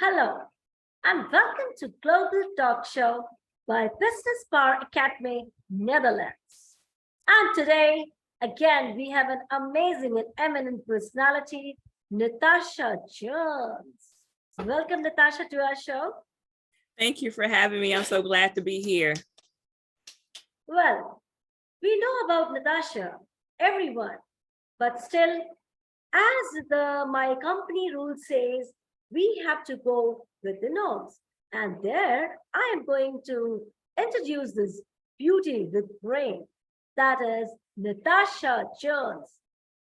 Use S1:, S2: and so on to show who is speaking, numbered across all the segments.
S1: Hello, and welcome to Global Talk Show by Business Power Academy, Netherlands. And today, again, we have an amazing and eminent personality, Natasha Jones. Welcome, Natasha, to our show.
S2: Thank you for having me. I'm so glad to be here.
S1: Well, we know about Natasha, everyone, but still, as my company rule says, we have to go with the norms. And there I am going to introduce this beauty with brain, that is Natasha Jones.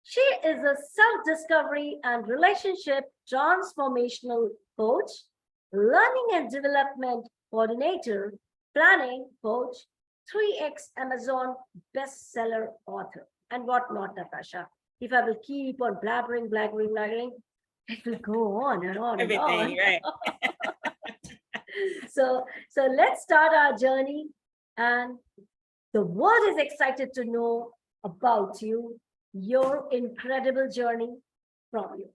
S1: She is a self-discovery and relationship transformational coach, learning and development coordinator, planning coach, 3x Amazon bestseller author, and whatnot, Natasha. If I will keep on blabbering, it will go on and on and on.
S2: Everything, right?
S1: So let's start our journey, and the world is excited to know about you, your incredible journey from you.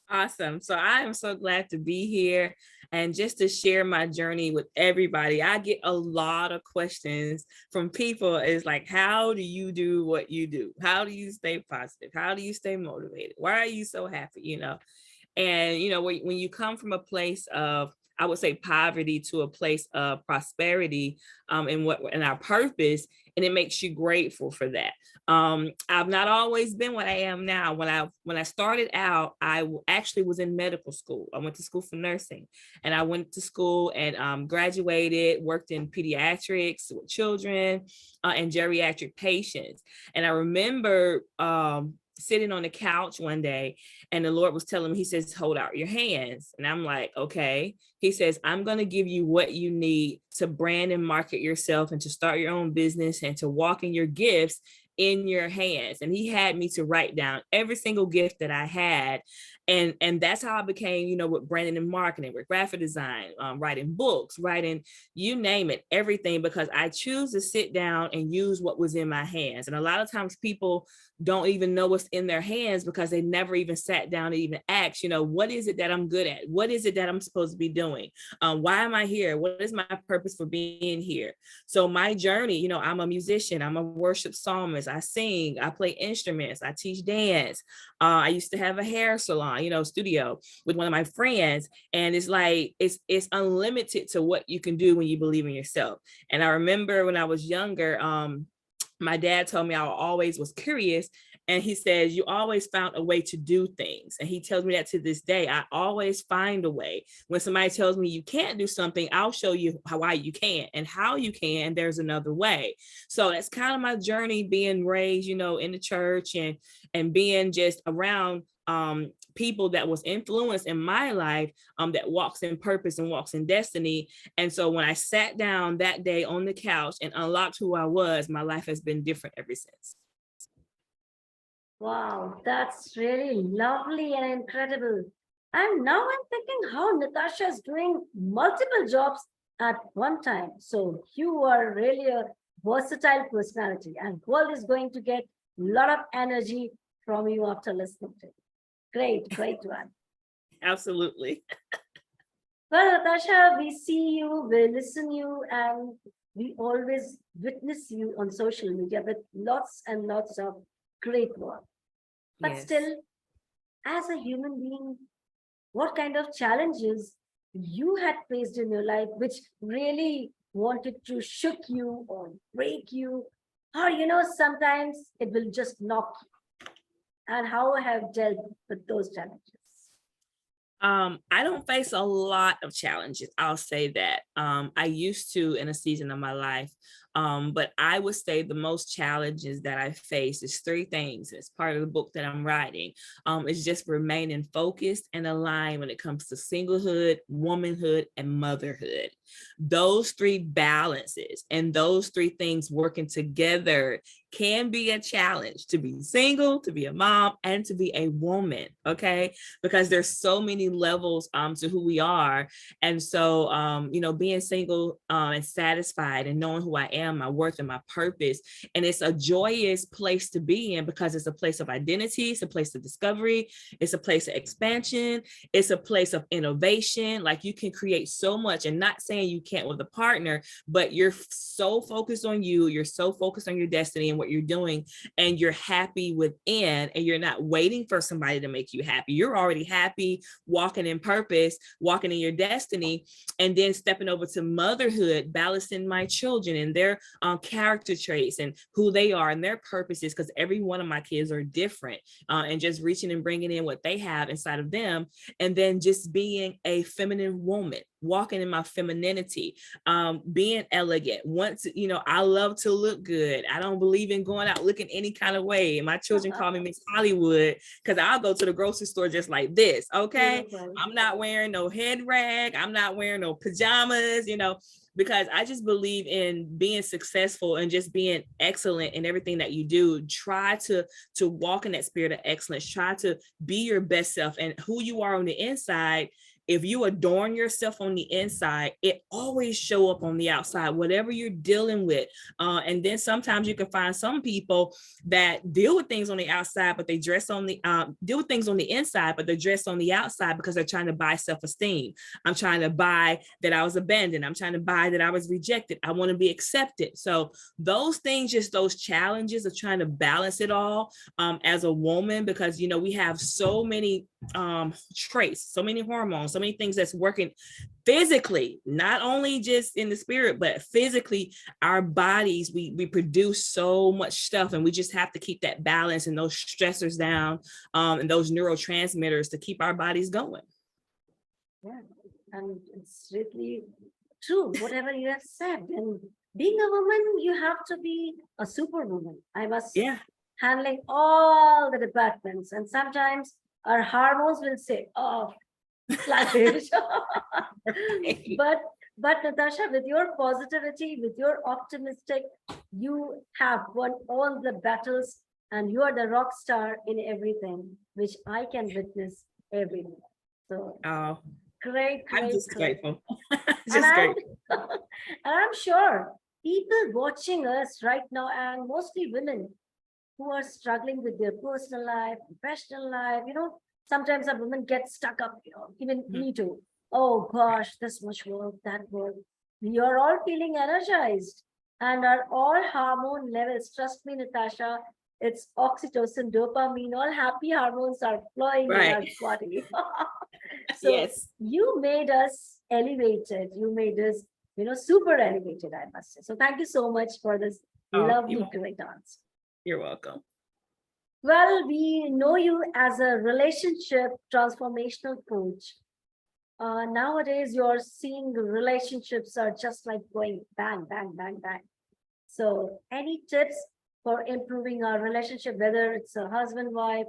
S2: Awesome. So I am so glad to be here and just to share my journey with everybody. I get a lot of questions from people. It's like, how do you do what you do? How do you stay positive? How do you stay motivated? Why are you so happy? And when you come from a place of, I would say, poverty to a place of prosperity, and our purpose, and it makes you grateful for that. I've not always been what I am now. When I started out, I actually was in medical school. I went to school for nursing, and I went to school and graduated, worked in pediatrics with children and geriatric patients. And I remember sitting on the couch one day, and the Lord was telling me, he says, hold out your hands. And I'm like, okay. He says, I'm going to give you what you need to brand and market yourself and to start your own business and to walk in your gifts in your hands. And he had me to write down every single gift that I had. And that's how I became, with branding and marketing, with graphic design, writing books, writing, you name it, everything, because I choose to sit down and use what was in my hands. And a lot of times people don't even know what's in their hands because they never even sat down and even asked, what is it that I'm good at? What is it that I'm supposed to be doing? Why am I here? What is my purpose for being here? So my journey, I'm a musician, I'm a worship psalmist, I sing, I play instruments, I teach dance. I used to have a hair salon, studio with one of my friends. And it's like, it's unlimited to what you can do when you believe in yourself. And I remember when I was younger, my dad told me I always was curious. And he says, you always found a way to do things. And he tells me that to this day. I always find a way. When somebody tells me you can't do something, I'll show you why you can and how you can. There's another way. So that's kind of my journey, being raised, in the church and being just around people that was influenced in my life, that walks in purpose and walks in destiny. And so when I sat down that day on the couch and unlocked who I was, my life has been different ever since.
S1: Wow, that's really lovely and incredible. And now I'm thinking how Natasha is doing multiple jobs at one time. So you are really a versatile personality, and world is going to get a lot of energy from you after listening to it. Great one.
S2: Absolutely.
S1: Well, Natasha, we see you, we listen you, and we always witness you on social media with lots and lots of great work. But
S2: Yes.
S1: still, as a human being, what kind of challenges you had faced in your life which really wanted to shook you or break you? Or, sometimes it will just knock you. And how I have dealt with those challenges?
S2: I don't face a lot of challenges. I'll say that. I used to in a season of my life. But I would say the most challenges that I face is three things. It's part of the book that I'm writing. It's just remaining focused and aligned when it comes to singlehood, womanhood, and motherhood. Those three balances and those three things working together can be a challenge to be single, to be a mom, and to be a woman, okay? Because there's so many levels to who we are. And so, being single and satisfied and knowing who I am, my worth and my purpose, and it's a joyous place to be in because it's a place of identity, it's a place of discovery, it's a place of expansion, it's a place of innovation. Like you can create so much, and not saying you can't with a partner, but you're so focused on you, you're so focused on your destiny and what you're doing, and you're happy within, and you're not waiting for somebody to make you happy. You're already happy, walking in purpose, walking in your destiny, and then stepping over to motherhood, balancing my children and their character traits and who they are and their purposes, because every one of my kids are different, and just reaching and bringing in what they have inside of them, and then just being a feminine woman, walking in my femininity, being elegant. Once, I love to look good. I don't believe in going out looking any kind of way. My children call me Miss Hollywood because I'll go to the grocery store just like this. Okay. I'm not wearing no head rag. I'm not wearing no pajamas, because I just believe in being successful and just being excellent in everything that you do. Try to walk in that spirit of excellence. Try to be your best self, and who you are on the inside. If you adorn yourself on the inside, it always show up on the outside, whatever you're dealing with. And then sometimes you can find some people that deal with things on the outside, but they dress on the deal with things on the inside, but they're dressed on the outside because they're trying to buy self-esteem. I'm trying to buy that I was abandoned. I'm trying to buy that I was rejected. I want to be accepted. So those things, just those challenges of trying to balance it all as a woman, because we have so many traits, so many hormones, so many things that's working physically, not only just in the spirit, but physically. Our bodies, we produce so much stuff, and we just have to keep that balance and those stressors down, and those neurotransmitters to keep our bodies going.
S1: Yeah, and it's really true, whatever you have said. And being a woman, you have to be a superwoman. I must
S2: Yeah.
S1: handling all the departments, and sometimes our hormones will say, "Oh, sluggish." But Natasha, with your positivity, with your optimistic, you have won all the battles, and you are the rock star in everything, which I can witness every day. So great,
S2: I'm
S1: great,
S2: just
S1: great.
S2: grateful.
S1: And I'm sure people watching us right now, and mostly women, who are struggling with their personal life, professional life. Sometimes a woman gets stuck up, even me too. Oh gosh, this much work, that work. You're all feeling energized, and are all hormone levels. Trust me, Natasha, it's oxytocin, dopamine, all happy hormones are flowing in our body. So
S2: yes,
S1: you made us elevated. You made us, super elevated, I must say. So thank you so much for this lovely, great answer.
S2: You're welcome.
S1: Well, we know you as a relationship transformational coach. Nowadays, you're seeing relationships are just like going bang, bang, bang, bang. So any tips for improving our relationship, whether it's a husband-wife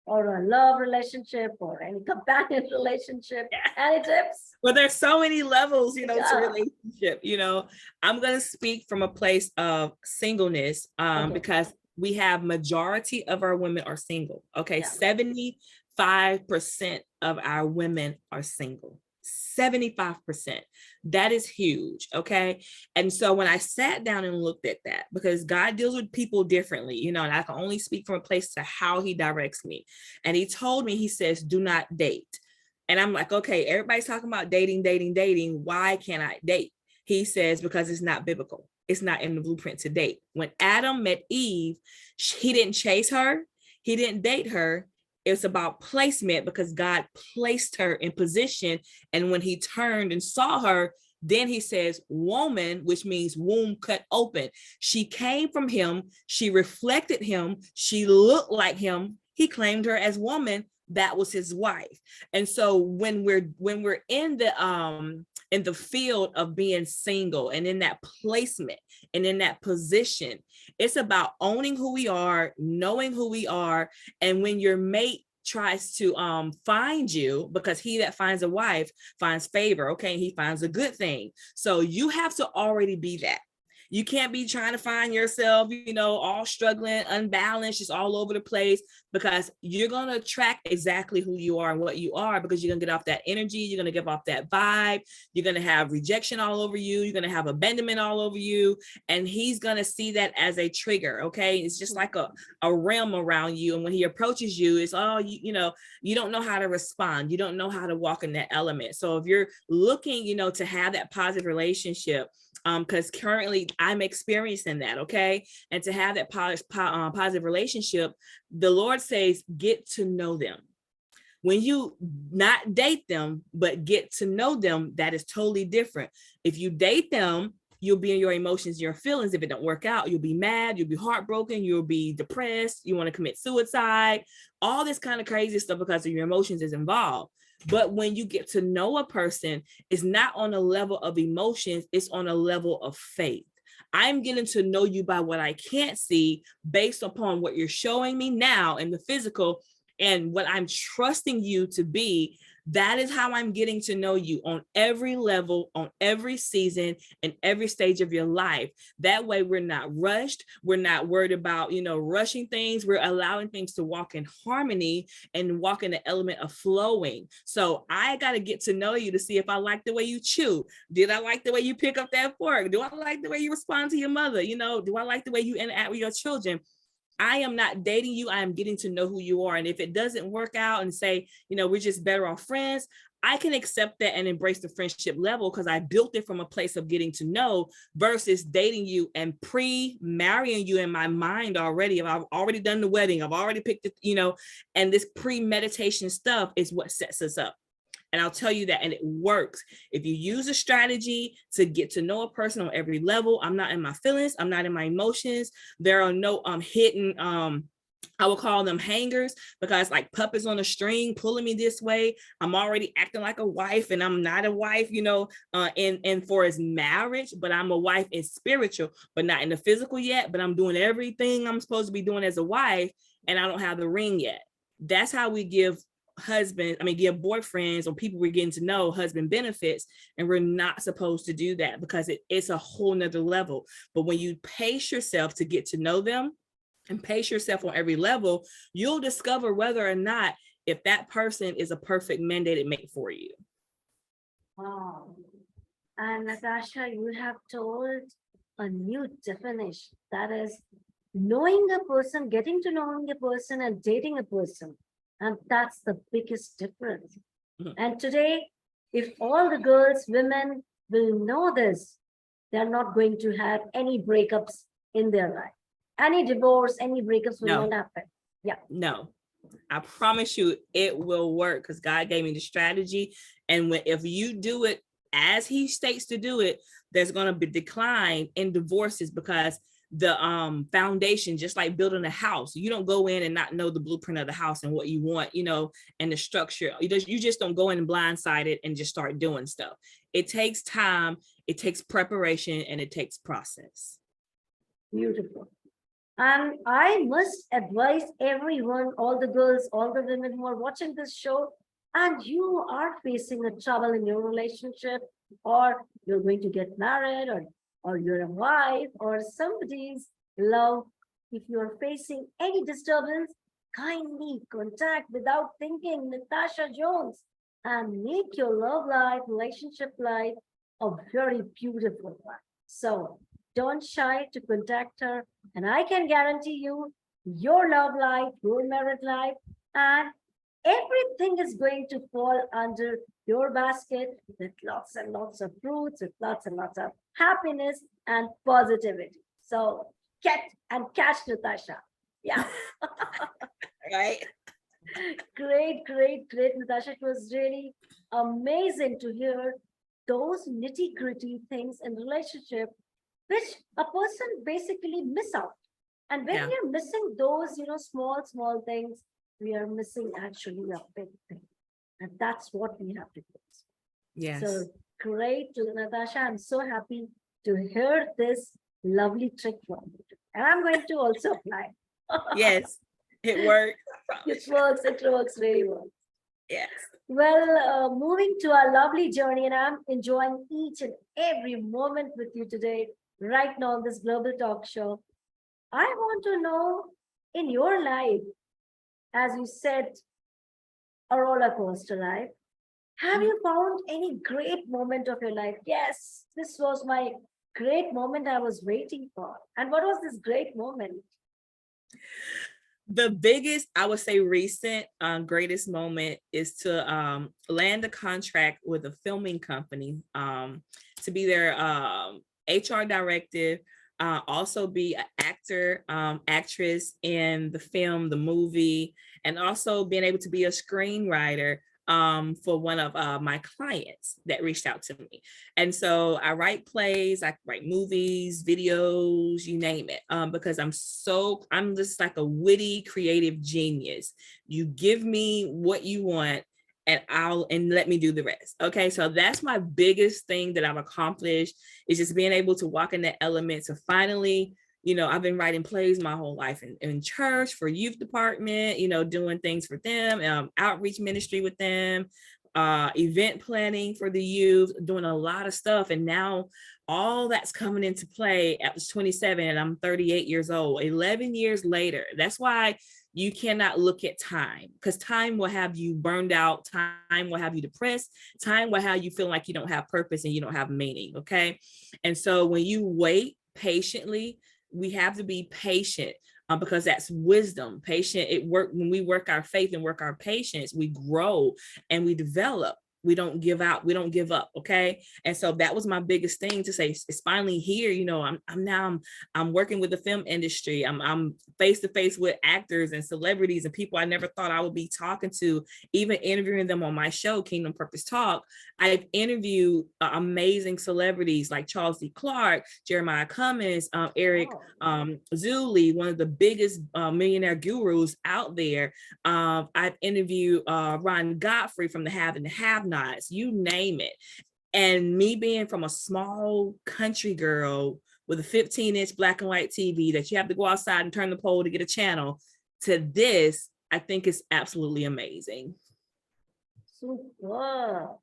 S1: or a love relationship or any companion relationship? Any tips?
S2: Well, there's so many levels, to relationship. I'm going to speak from a place of singleness, because we have majority of our women are single. Okay. 75% of our women are single. 75%. That is huge. Okay. And so when I sat down and looked at that, because God deals with people differently, and I can only speak from a place to how he directs me. And he told me, he says, do not date. And I'm like, okay, everybody's talking about dating. Why can't I date? He says, because it's not biblical. It's not in the blueprint to date. When Adam met Eve, he didn't chase her. He didn't date her. It's about placement, because God placed her in position. And when he turned and saw her, then he says, woman, which means womb cut open. She came from him. She reflected him. She looked like him. He claimed her as woman. That was his wife. And so when we're in the field of being single and in that placement and in that position, it's about owning who we are, knowing who we are. And when your mate tries to find you, because he that finds a wife finds favor, okay, he finds a good thing. So you have to already be that. You can't be trying to find yourself, all struggling, unbalanced, just all over the place, because you're going to attract exactly who you are and what you are, because you're going to get off that energy. You're going to give off that vibe. You're going to have rejection all over you. You're going to have abandonment all over you. And he's going to see that as a trigger. Okay. It's just like a realm around you. And when he approaches you, it's, you don't know how to respond. You don't know how to walk in that element. So if you're looking, to have that positive relationship, because currently I'm experiencing that, okay? And to have that positive relationship, the Lord says, get to know them. When you not date them, but get to know them, that is totally different. If you date them, you'll be in your emotions, your feelings. If it don't work out, you'll be mad, you'll be heartbroken, you'll be depressed, you want to commit suicide, all this kind of crazy stuff because of your emotions is involved. But when you get to know a person, it's not on a level of emotions, it's on a level of faith. I'm getting to know you by what I can't see, based upon what you're showing me now in the physical and what I'm trusting you to be. That is how I'm getting to know you on every level, on every season, and every stage of your life. That way we're not rushed. We're not worried about, rushing things. We're allowing things to walk in harmony and walk in the element of flowing. So I got to get to know you to see if I like the way you chew. Did I like the way you pick up that fork? Do I like the way you respond to your mother? Do I like the way you interact with your children? I am not dating you. I am getting to know who you are. And if it doesn't work out and say, we're just better off friends, I can accept that and embrace the friendship level, because I built it from a place of getting to know, versus dating you and pre-marrying you in my mind already. I've already done the wedding. I've already picked it, and this premeditation stuff is what sets us up. And I'll tell you that, and it works. If you use a strategy to get to know a person on every level, I'm not in my feelings, I'm not in my emotions. There are no hidden, I will call them hangers, because like puppets on a string pulling me this way. I'm already acting like a wife, and I'm not a wife, and for his marriage, but I'm a wife in spiritual, but not in the physical yet. But I'm doing everything I'm supposed to be doing as a wife, and I don't have the ring yet. That's how we give give boyfriends or people we're getting to know husband benefits, and we're not supposed to do that, because it's a whole nother level. But when you pace yourself to get to know them and pace yourself on every level, you'll discover whether or not if that person is a perfect mandated mate for you.
S1: Wow. And Natasha, you have told a new definition, that is knowing a person, getting to knowing a person, and dating a person. And that's the biggest difference. Mm-hmm. And today, if all the girls, women will know this, they're not going to have any breakups in their life. Any divorce, any breakups will not happen. Yeah. No,
S2: I promise you it will work, because God gave me the strategy. And if you do it as he states to do it, there's going to be decline in divorces, because the foundation, just like building a house, you don't go in and not know the blueprint of the house and what you want, and the structure. You just don't go in and blindsided and just start doing stuff. It takes time, it takes preparation, and it takes process.
S1: Beautiful. And I must advise everyone, all the girls, all the women who are watching this show, and you are facing a trouble in your relationship, or you're going to get married, or you're a wife, or somebody's love. If you're facing any disturbance, kindly contact without thinking Natasha Jones and make your love life, relationship life a very beautiful one. So don't shy to contact her, and I can guarantee you your love life, your married life, and everything is going to fall under your basket with lots and lots of fruits, with lots and lots of happiness and positivity. So get and catch Natasha. Yeah.
S2: Right.
S1: Great, Natasha. It was really amazing to hear those nitty-gritty things in relationship, which a person basically miss out. And when we're missing those, small things, we are missing actually a big thing. And that's what we have to do.
S2: Yes.
S1: So great, Natasha. I'm so happy to hear this lovely trick from you. And I'm going to also apply.
S2: Yes, it works.
S1: It works really well.
S2: Yes.
S1: Well, moving to our lovely journey, and I'm enjoying each and every moment with you today, right now on this global talk show. I want to know in your life, as you said, a roller coaster life, have
S2: Mhm.
S1: you found any great moment of your life? Yes, this was my great moment I was waiting for. And what was this great moment?
S2: The biggest, I would say, recent greatest moment is to land a contract with a filming company, to be their HR director, also be an actor, actress in the film, the movie, and also being able to be a screenwriter for one of my clients that reached out to me. And so I write plays, I write movies, videos, you name it, because I'm just like a witty, creative genius. You give me what you want and let me do the rest. Okay. So that's my biggest thing that I've accomplished, is just being able to walk in that element to finally, I've been writing plays my whole life in church for youth department, doing things for them, outreach ministry with them, event planning for the youth, doing a lot of stuff. And now all that's coming into play. I was 27 and I'm 38 years old, 11 years later. That's why you cannot look at time, because time will have you burned out. Time will have you depressed. Time will have you feel like you don't have purpose and you don't have meaning. Okay. And so when you wait patiently, we have to be patient, because that's wisdom. Patient, when we work our faith and work our patience, we grow and we develop. We don't give out, we don't give up. Okay. And so that was my biggest thing, to say it's finally here. I'm working with the film industry. I'm face to face with actors and celebrities and people I never thought I would be talking to, even interviewing them on my show, Kingdom Purpose Talk. I've interviewed amazing celebrities like Charles D. Clark, Jeremiah Cummins, Eric Zuli, one of the biggest millionaire gurus out there. I've interviewed Ron Godfrey from the Have and the Have-Nots, you name it. And me being from a small country girl with a 15-inch black and white TV that you have to go outside and turn the pole to get a channel, to this, I think is absolutely amazing.
S1: Super.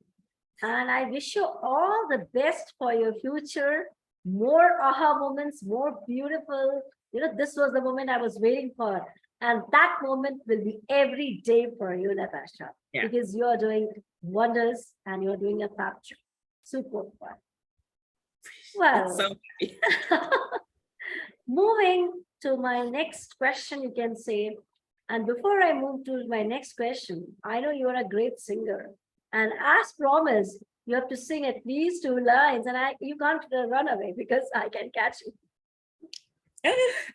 S1: And I wish you all the best for your future. More aha moments, more beautiful. This was the moment I was waiting for. And that moment will be every day for you, Natasha,
S2: Yeah.
S1: because you're doing wonders and you're doing a fab job. Super fun. Well,
S2: So
S1: moving to my next question, you can say, and before I move to my next question, I know you're a great singer. And as promised, you have to sing at least 2 lines, and you can't run away because I can catch you.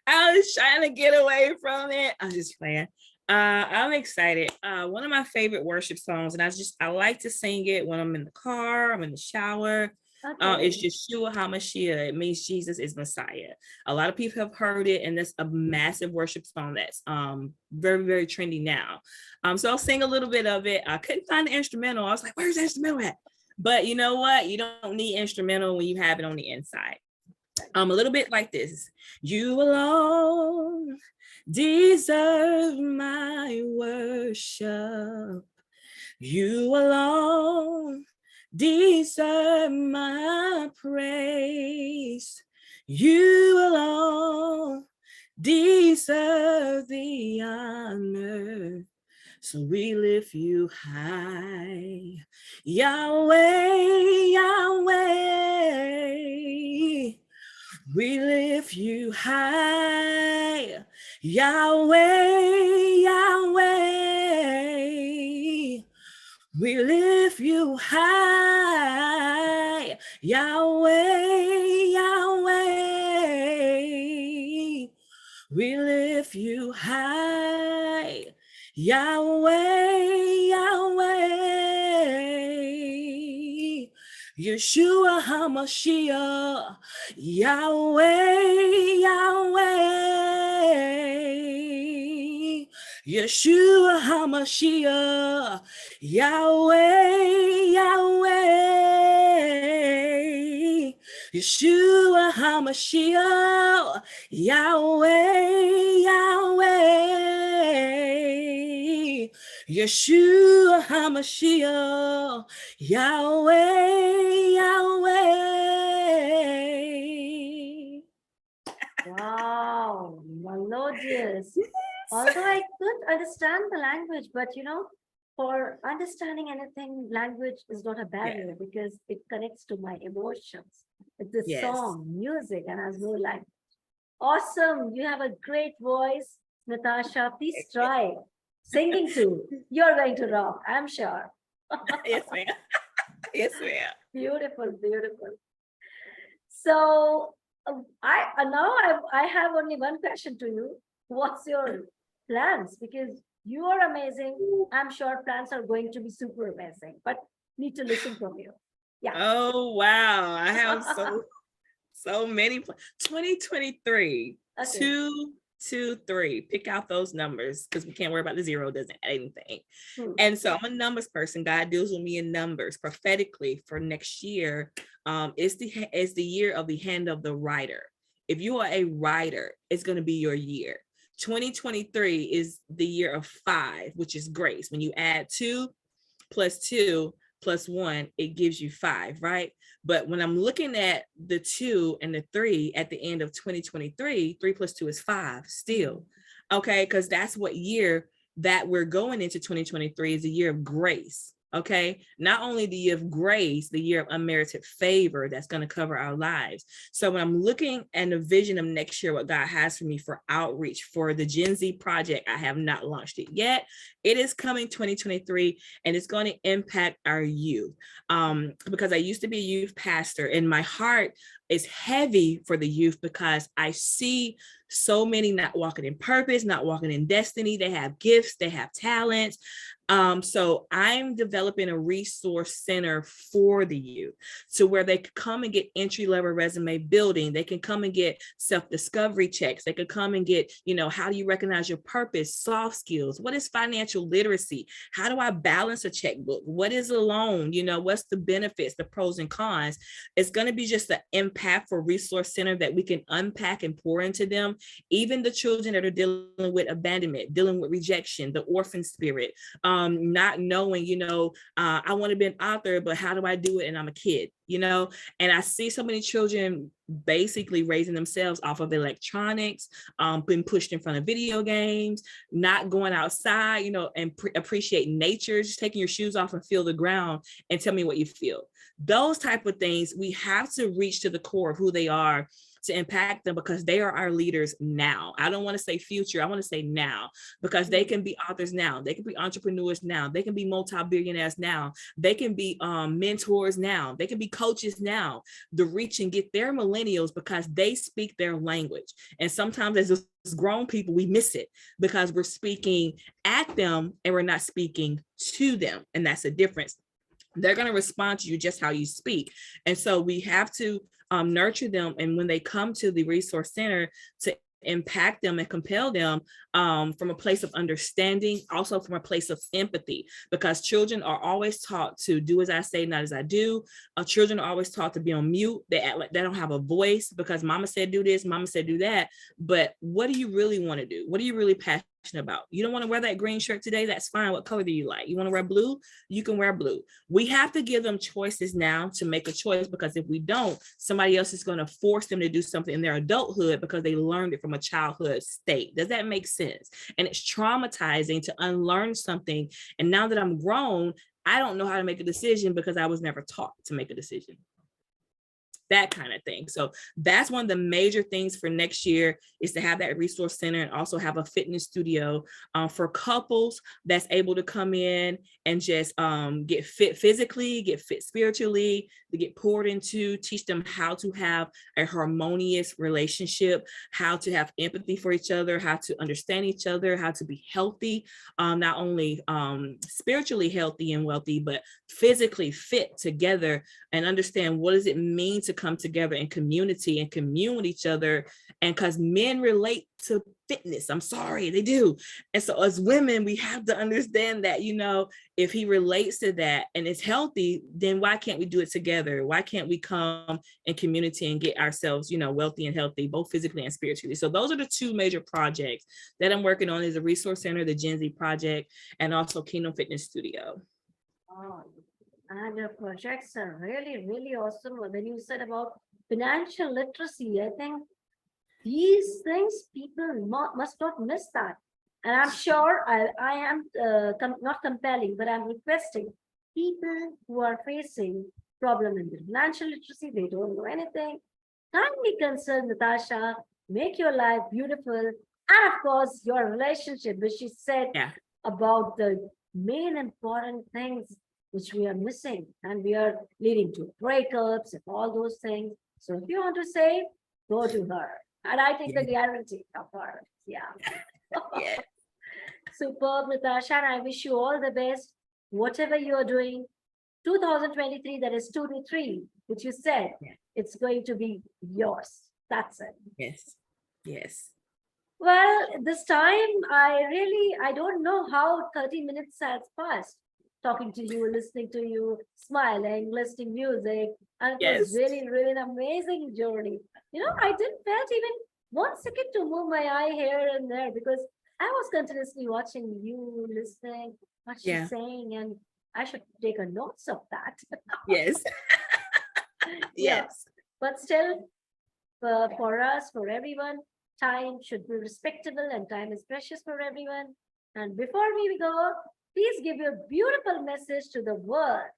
S2: I was trying to get away from it. I'm just playing. I'm excited. One of my favorite worship songs, and I like to sing it when I'm in the car, I'm in the shower.
S1: Okay.
S2: It's Yeshua HaMashiach. It means Jesus is Messiah. A lot of people have heard it, and that's a massive worship song that's very, very trendy now. So I'll sing a little bit of it. I couldn't find the instrumental. I was like, where's the instrumental at? But you know what? You don't need instrumental when you have it on the inside. A little bit like this. You alone deserve my worship. You alone deserve my praise. You alone deserve the honor. So we lift you high. Yahweh, Yahweh. We lift you high, Yahweh, Yahweh. We lift you high, Yahweh, Yahweh. We lift you high, Yahweh, Yahweh. Yeshua HaMashiach, Yahweh, Yahweh. Yeshua HaMashiach, Yahweh, Yahweh. Yeshua HaMashiach, Yahweh, Yahweh. Yeshua HaMashiach, Yahweh, Yahweh.
S1: Wow, melodious. Although I couldn't understand the language, but for understanding anything, language is not a
S2: Yeah.
S1: barrier because it connects to my emotions. It's the
S2: Yes.
S1: song, music, and has no language. Awesome. You have a great voice, Natasha. Please try singing too. You're going to rock, I'm sure.
S2: Yes, ma'am. Yes, ma'am.
S1: Beautiful, beautiful. So I have only one question to you. What's your plans? Because you are amazing. I'm sure plans are going to be super amazing, but need to listen from you. Yeah.
S2: Oh, wow. I have so many. 2023,
S1: Okay.
S2: 223. Pick out those numbers because we can't worry about the zero, doesn't add anything.
S1: Hmm.
S2: And so I'm a numbers person. God deals with me in numbers prophetically for next year. It's the year of the hand of the writer. If you are a writer, it's going to be your year. 2023 is the year of 5, which is grace. When you add 2 plus 2 plus 1, it gives you 5, right? But when I'm looking at the 2 and the 3 at the end of 2023, 3 plus 2 is 5 still. Okay, because that's what year that we're going into. 2023 is a year of grace. Okay, not only the year of grace, the year of unmerited favor that's going to cover our lives. So when I'm looking at the vision of next year, what God has for me for outreach for the Gen Z project, I have not launched it yet. It is coming 2023, and it's going to impact our youth. Because I used to be a youth pastor, and my heart is heavy for the youth because I see so many not walking in purpose, not walking in destiny. They have gifts, they have talents. So I'm developing a resource center for the youth, to where they could come and get entry-level resume building. They can come and get self-discovery checks. They could come and get, how do you recognize your purpose, soft skills? What is financial literacy? How do I balance a checkbook? What is a loan? What's the benefits, the pros and cons? It's going to be just an impactful resource center that we can unpack and pour into them. Even the children that are dealing with abandonment, dealing with rejection, the orphan spirit, not knowing, I want to be an author, but how do I do it? And I'm a kid, and I see so many children basically raising themselves off of electronics, being pushed in front of video games, not going outside, and appreciate nature, just taking your shoes off and feel the ground and tell me what you feel. Those type of things, we have to reach to the core of who they are to impact them, because they are our leaders now. I don't want to say future, I want to say now, because they can be authors now, they can be entrepreneurs now, they can be multi-billionaires now, they can be mentors now, they can be coaches now, to reach and get their millennials, because they speak their language. And sometimes as grown people, we miss it because we're speaking at them and we're not speaking to them. And that's the difference. They're going to respond to you just how you speak. And so we have to nurture them. And when they come to the resource center, to impact them and compel them from a place of understanding, also from a place of empathy, because children are always taught to do as I say, not as I do. Children are always taught to be on mute. They act like they don't have a voice because mama said do this, mama said do that. But what do you really want to do? What are you really passionate about? You don't want to wear that green shirt today? That's fine. What color do you like? You want to wear blue? You can wear blue. We have to give them choices now to make a choice, because if we don't, somebody else is going to force them to do something in their adulthood because they learned it from a childhood state. Does that make sense? And it's traumatizing to unlearn something. And now that I'm grown, I don't know how to make a decision because I was never taught to make a decision. That kind of thing. So that's one of the major things for next year, is to have that resource center and also have a fitness studio for couples that's able to come in and just get fit physically, get fit spiritually, to get poured into, teach them how to have a harmonious relationship, how to have empathy for each other, how to understand each other, how to be healthy, not only spiritually healthy and wealthy, but physically fit together, and understand what does it mean to come together in community and commune with each other. And because men relate to fitness, I'm sorry, they do. And so as women, we have to understand that, if he relates to that and it's healthy, then why can't we do it together? Why can't we come in community and get ourselves, wealthy and healthy, both physically and spiritually? So those are the two major projects that I'm working on, is the Resource Center, the Gen Z Project, and also Kingdom Fitness Studio.
S1: Oh, and your projects are really, really awesome. When you said about financial literacy, I think these things people must not miss that. And I'm sure I am not compelling, but I'm requesting people who are facing problem in their financial literacy, they don't know anything, kindly consult Natasha, make your life beautiful. And of course, your relationship, which she said
S2: Yeah.
S1: about the main important things which we are missing, and we are leading to breakups and all those things. So if you want to save, go to her. And I take the guarantee of her. Yeah.
S2: Yeah.
S1: Superb, Natasha. And I wish you all the best. Whatever you are doing, 2023, that is 2 to 3, which you said, it's going to be yours. That's it.
S2: Yes. Yes.
S1: Well, this time I don't know how 30 minutes has passed. Talking to you, listening to you, smiling, listening music. And it was really, really an amazing journey. I didn't felt even 1 second to move my eye here and there, because I was continuously watching you, listening, what she's saying, and I should take a notes of that.
S2: Yes.
S1: Yes. But still, for us, for everyone, time should be respectable and time is precious for everyone. And before we go, please give your beautiful message to the world.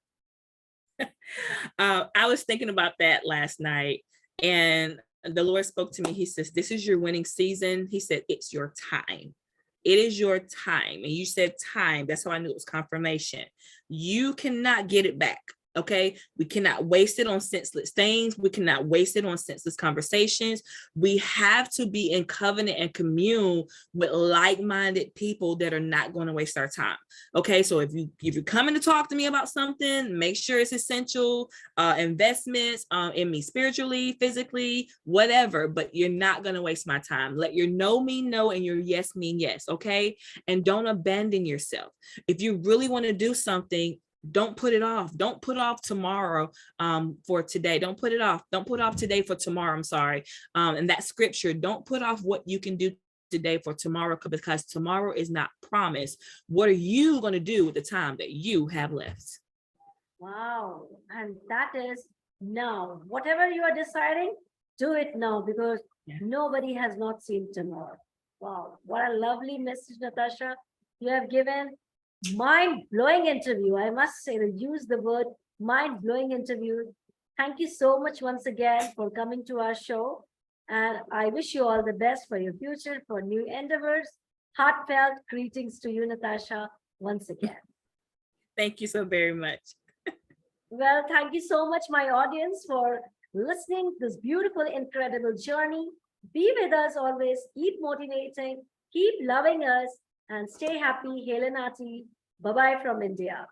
S2: I was thinking about that last night, and the Lord spoke to me. He says, this is your winning season. He said, it's your time. It is your time. And you said time. That's how I knew it was confirmation. You cannot get it back. Okay. We cannot waste it on senseless things. We cannot waste it on senseless conversations. We have to be in covenant and commune with like-minded people that are not going to waste our time. Okay. So if you're coming to talk to me about something, make sure it's essential investments in me spiritually, physically, whatever, but you're not going to waste my time. Let your no mean no and your yes mean yes. Okay. And don't abandon yourself. If you really want to do something, don't put it off. Don't put off tomorrow for today. Don't put it off. Don't put off today for tomorrow. I'm sorry. And that scripture, don't put off what you can do today for tomorrow, because tomorrow is not promised. What are you going to do with the time that you have left?
S1: Wow. And that is now. Whatever you are deciding, do it now, because nobody has not seen tomorrow. Wow. What a lovely message, Natasha. You have given mind-blowing interview. I must say, use the word mind-blowing interview. Thank you so much once again for coming to our show. And I wish you all the best for your future, for new endeavors. Heartfelt greetings to you, Natasha, once again.
S2: Thank you so very much.
S1: Well, thank you so much, my audience, for listening to this beautiful, incredible journey. Be with us always. Keep motivating. Keep loving us. And stay happy. Hail and Ati. Bye-bye from India.